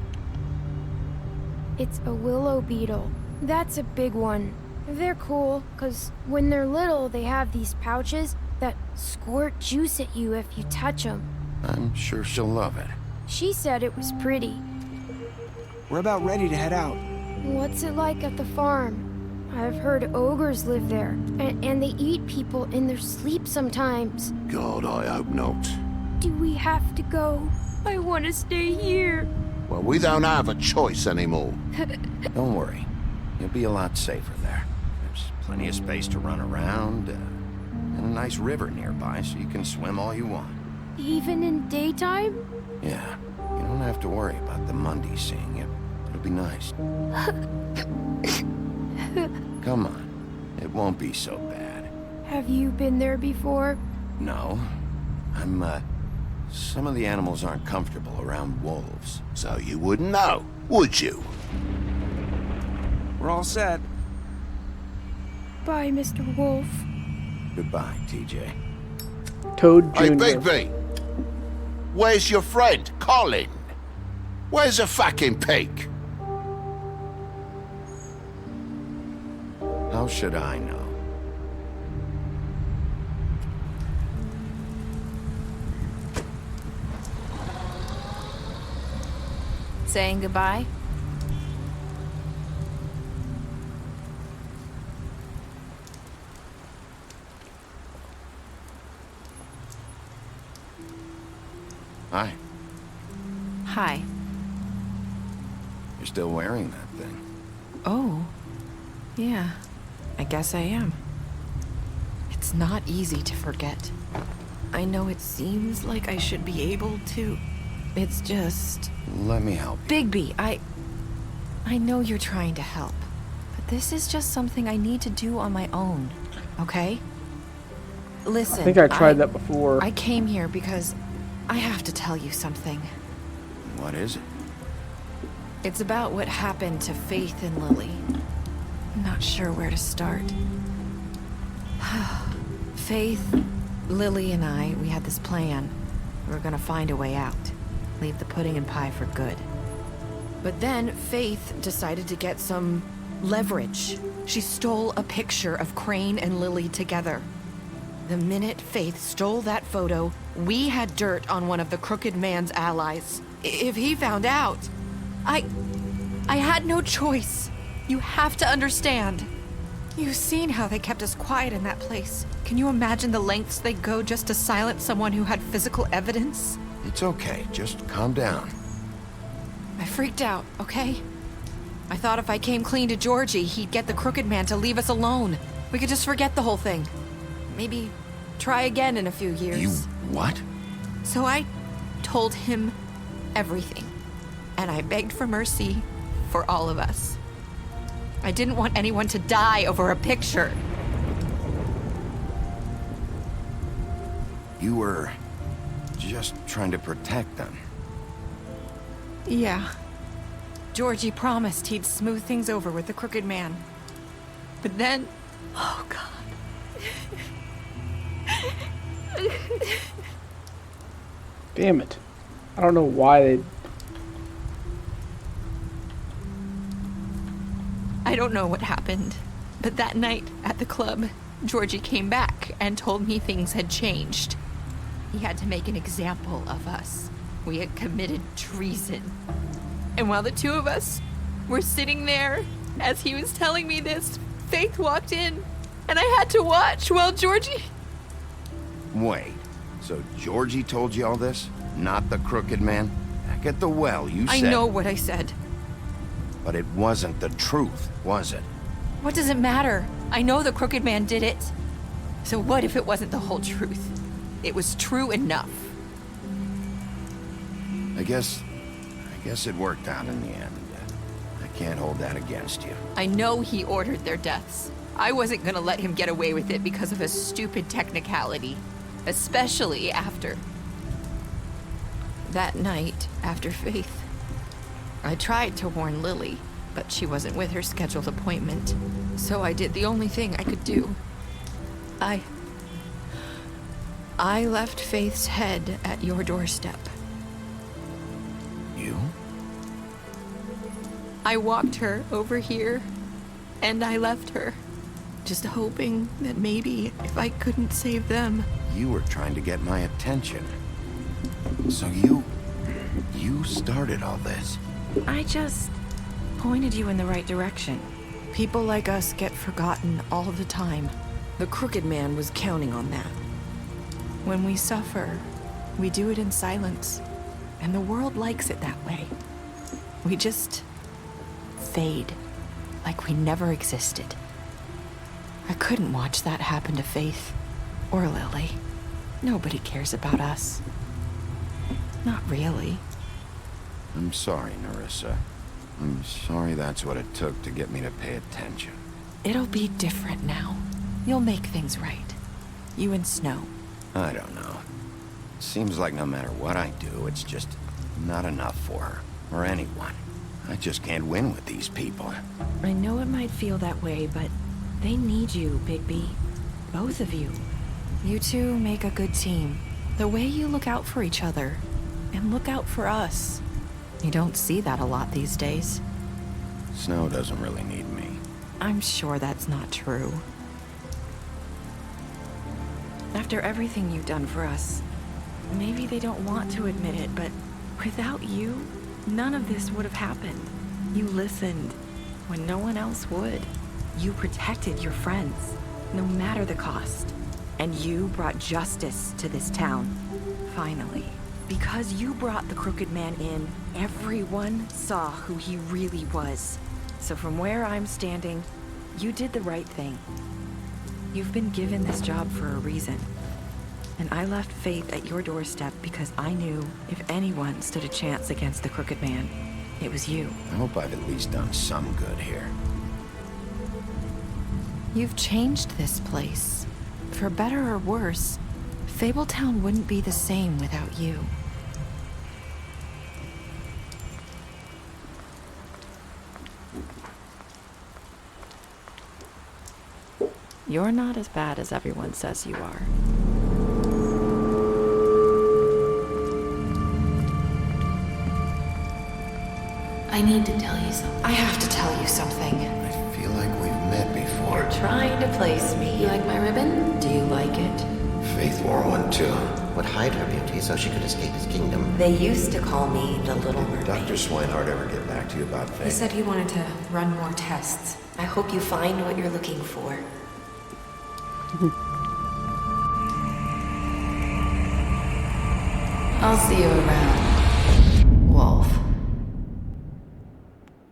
It's a willow beetle. That's a big one. They're cool, 'cause when they're little, they have these pouches that squirt juice at you if you touch them. I'm sure she'll love it. She said it was pretty. We're about ready to head out. What's it like at the farm? I've heard ogres live there, and they eat people in their sleep sometimes. God, I hope not. Do we have to go? I want to stay here. Well, we don't have a choice anymore. Don't worry. You'll be a lot safer there. There's plenty of space to run around, and a nice river nearby so you can swim all you want. Even in daytime? Yeah, you don't have to worry about the Mundies seeing you. It'll be nice. Come on. It won't be so bad. Have you been there before? No. Some of the animals aren't comfortable around wolves. So you wouldn't know, would you? We're all set. Bye, Mr. Wolf. Goodbye, TJ. Toad Jr. Hey, Bigby! Where's your friend, Colin? Where's the fucking pig? How should I know? Saying goodbye? Hi. Hi. You're still wearing that thing. Oh. Yeah. I guess I am. It's not easy to forget. I know it seems like I should be able to. It's just... Let me help. Bigby, I know you're trying to help. But this is just something I need to do on my own. Okay? Listen, I think I tried that before. I came here because I have to tell you something. What is it? It's about what happened to Faith and Lily. I'm not sure where to start. Faith, Lily, and I, we had this plan. We were gonna find a way out. Leave the pudding and pie for good. But then Faith decided to get some leverage. She stole a picture of Crane and Lily together. The minute Faith stole that photo, we had dirt on one of the Crooked Man's allies. If he found out, I had no choice. You have to understand. You've seen how they kept us quiet in that place. Can you imagine the lengths they'd go just to silence someone who had physical evidence? It's okay. Just calm down. I freaked out, okay? I thought if I came clean to Georgie, he'd get the Crooked Man to leave us alone. We could just forget the whole thing. Maybe try again in a few years. You what? So I told him everything. And I begged for mercy for all of us. I didn't want anyone to die over a picture. You were just trying to protect them. Yeah. Georgie promised he'd smooth things over with the Crooked Man. But then... Oh, God. Damn it. I don't know why they... I don't know what happened, but that night at the club, Georgie came back and told me things had changed. He had to make an example of us. We had committed treason. And while the two of us were sitting there, as he was telling me this, Faith walked in, and I had to watch while Georgie... Wait, so Georgie told you all this? Not the Crooked Man? Back at the well, you said... I know what I said. But it wasn't the truth, was it? What does it matter? I know the Crooked Man did it. So what if it wasn't the whole truth? It was true enough. I guess it worked out in the end. I can't hold that against you. I know he ordered their deaths. I wasn't gonna let him get away with it because of a stupid technicality. Especially after... that night, after Faith. I tried to warn Lily, but she wasn't with her scheduled appointment. So I did the only thing I could do. I left Faith's head at your doorstep. You? I walked her over here, and I left her. Just hoping that maybe if I couldn't save them... You were trying to get my attention. So you started all this. I just pointed you in the right direction. People like us get forgotten all the time. The Crooked Man was counting on that. When we suffer, we do it in silence, and the world likes it that way. We just fade, like we never existed. I couldn't watch that happen to Faith, or Lily. Nobody cares about us. Not really. I'm sorry, Nerissa. I'm sorry that's what it took to get me to pay attention. It'll be different now. You'll make things right. You and Snow. I don't know. It seems like no matter what I do, it's just not enough for her, or anyone. I just can't win with these people. I know it might feel that way, but they need you, Bigby. Both of you. You two make a good team. The way you look out for each other, and look out for us. You don't see that a lot these days. Snow doesn't really need me. I'm sure that's not true. After everything you've done for us, maybe they don't want to admit it, but without you, none of this would have happened. You listened when no one else would. You protected your friends, no matter the cost. And you brought justice to this town, finally. Because you brought the Crooked Man in, everyone saw who he really was. So from where I'm standing, you did the right thing. You've been given this job for a reason. And I left Faith at your doorstep because I knew if anyone stood a chance against the Crooked Man, it was you. I hope I've at least done some good here. You've changed this place. For better or worse, Fabletown wouldn't be the same without you. You're not as bad as everyone says you are. I need to tell you something. I have to tell you something. I feel like we've met before. You're trying to place me. You like my ribbon? Do you like it? Faith wore one too. Would hide her beauty so she could escape his kingdom. They used to call me the Little Mermaid. Dr. Swinehart ever get back to you about Faith? He said he wanted to run more tests. I hope you find what you're looking for. I'll see you around, Wolf.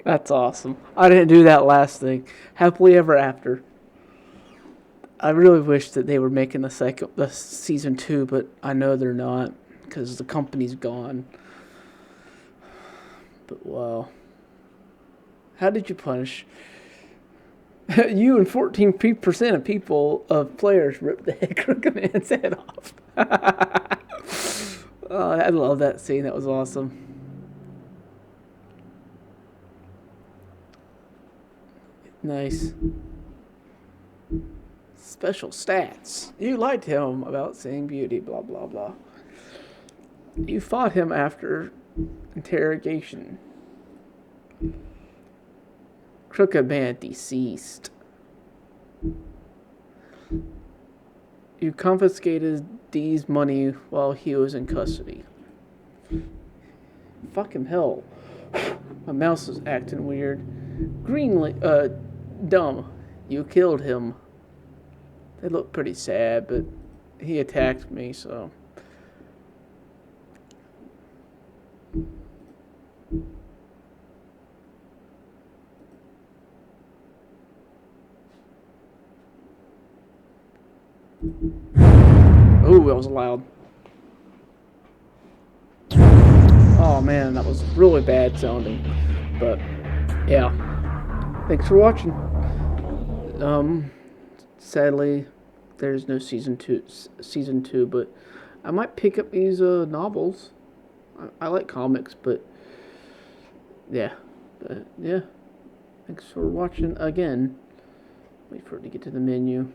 That's awesome. I didn't do that last thing. Happily ever after. I really wish that they were making the season 2, but I know they're not because the company's gone. But wow. How did you punish? You and 14% of players ripped the Crooked Man's head off. Oh, I love that scene. That was awesome. Nice. Special stats. You lied to him about seeing beauty, blah, blah, blah. You fought him after interrogation. Crooked Man deceased. You confiscated Dee's money while he was in custody. Fucking hell. My mouse is acting weird. Dumb. You killed him. They look pretty sad, but he attacked me, so. Oh, that was loud. Oh man, that was really bad sounding. But yeah, thanks for watching. Sadly, there's no season two, but I might pick up these novels. I like comics, but yeah, yeah. Thanks for watching again. Wait for it to get to the menu.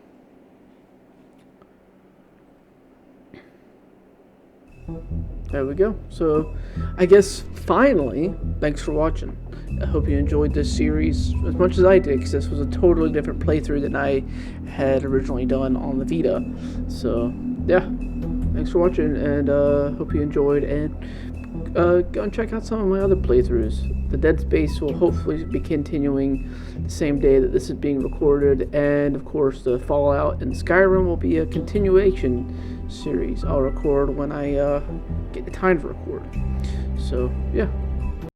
There we go. So, I guess finally, thanks for watching. I hope you enjoyed this series as much as I did, because this was a totally different playthrough than I had originally done on the Vita. So, yeah. Thanks for watching, and hope you enjoyed, and go and check out some of my other playthroughs. The Dead Space will hopefully be continuing the same day that this is being recorded, and of course the Fallout and Skyrim will be a continuation series. I'll record when I get the time to record. So, yeah.